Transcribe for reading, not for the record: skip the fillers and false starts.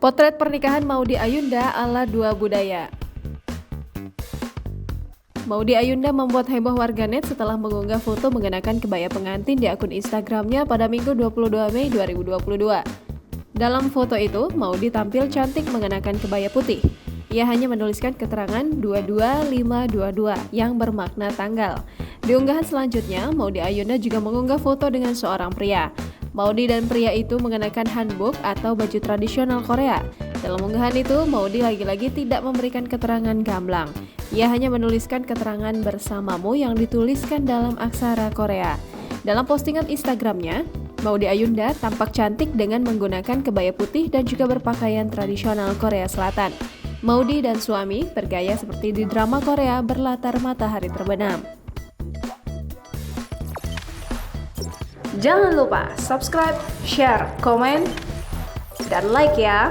Potret pernikahan Maudy Ayunda ala dua budaya. Maudy Ayunda membuat heboh warganet setelah mengunggah foto mengenakan kebaya pengantin di akun Instagramnya pada Minggu 22 Mei 2022. Dalam foto itu, Maudy tampil cantik mengenakan kebaya putih. Ia hanya menuliskan keterangan 22522 yang bermakna tanggal. Di unggahan selanjutnya, Maudy Ayunda juga mengunggah foto dengan seorang pria. Maudy dan pria itu mengenakan hanbok atau baju tradisional Korea. Dalam unggahan itu, Maudy lagi-lagi tidak memberikan keterangan gamblang. Ia hanya menuliskan keterangan bersamamu yang dituliskan dalam aksara Korea. Dalam postingan Instagramnya, Maudy Ayunda tampak cantik dengan menggunakan kebaya putih dan juga berpakaian tradisional Korea Selatan. Maudy dan suami bergaya seperti di drama Korea berlatar matahari terbenam. Jangan lupa subscribe, share, komen, dan like ya!